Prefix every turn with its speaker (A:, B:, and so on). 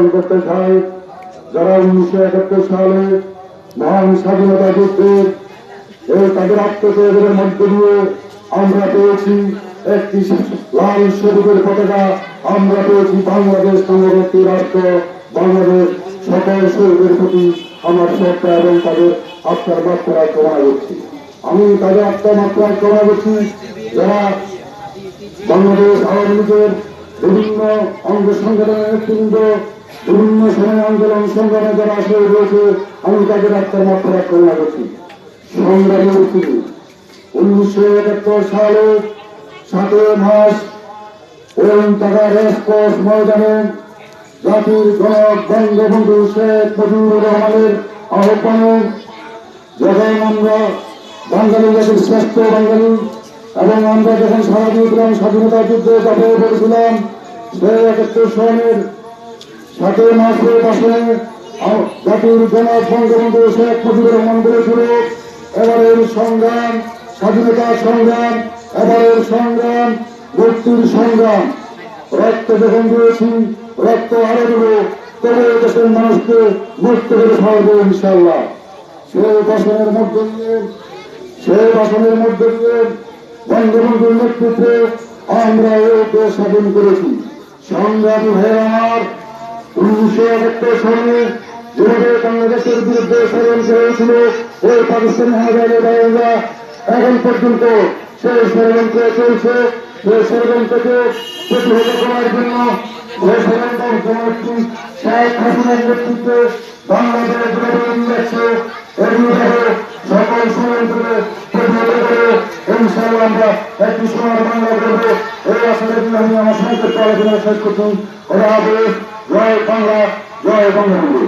A: স্মরণ করতে চাই যারা 1971 সালে মহান স্বাধীনতা যুদ্ধের তাদের আত্মত্যাগের মধ্য দিয়ে আমরা পেয়েছি একটি লাল সবুজের পতাকা, আমরা পেয়েছি বাংলাদেশ নামক একটি রাষ্ট্র। বাংলাদেশ সকল শহীদের প্রতি আমার শ্রদ্ধা এবং তাদের আত্মার মাত্রা কামনা করছি। আমি তাদের আত্মার মাত্রা কামনা করছি যারা বাংলাদেশ আওয়ামী লীগের বিভিন্ন অঙ্গ সংগঠনের নেতৃবৃন্দ, বিভিন্ন সময় আন্দোলন সংগ্রামে যারা শহীদ হয়েছে, আমি তাদের আত্মার মাত্রা কামনা করছি। সংগ্রামী উপস্থিতি 1971 সালে 7 মাস ওই টাকা রেসকোর্স ময়দানে জাতির জনক বঙ্গবন্ধু শেখ মুজিবুর রহমানের আহ্বানে যখন আমরা বাঙালি জাতির শ্রেষ্ঠ বাঙালি এবং আমরা যখন স্বাধীনতা যুদ্ধে ঝাঁপিয়ে পড়েছিলাম, সেই 71 সনের 7 মাসের পাশে জাতির জনক বঙ্গবন্ধু শেখ মুজিবুর রহমান বলেছিল, এবারের সংগ্রাম স্বাধীনতা সংগ্রাম, এবারের সংগ্রাম মুক্তির সংগ্রাম। রক্ত যখন দিয়েছি, রক্ত আরো দেব, তবে দেশের মানুষকে মুক্ত করে ছাড়বো ইনশাল্লাহ। সেই ভাষণের মধ্যে দিয়ে বঙ্গবন্ধুর নেতৃত্বে আমরা এই দেশ স্বাধীন করেছি। সংগ্রামী হয়ে আমার 1971 সালে যেভাবে বাংলাদেশের বিরুদ্ধে ষড়যন্ত্র হয়েছিল, ওই পাকিস্তানি হানাদাররা এখন পর্যন্ত সেই ষড়যন্ত্র চলছে। সেই ষড়যন্ত্রকে প্রতিহত করার জন্য শেখ হাসিনার নেতৃত্বে বাংলাদেশ যাচ্ছে। এগুলোভাবে সকল ষড়যন্ত্রকে প্রতিহত করে ইনশাআল্লাহ আমরা একটি সোনার বাংলা করবো। এই আসলে আমি আমার সংক্ষিপ্ত আলোচনা শেষ করছি। ওরা জয় বাংলা, জয় বঙ্গবন্ধু।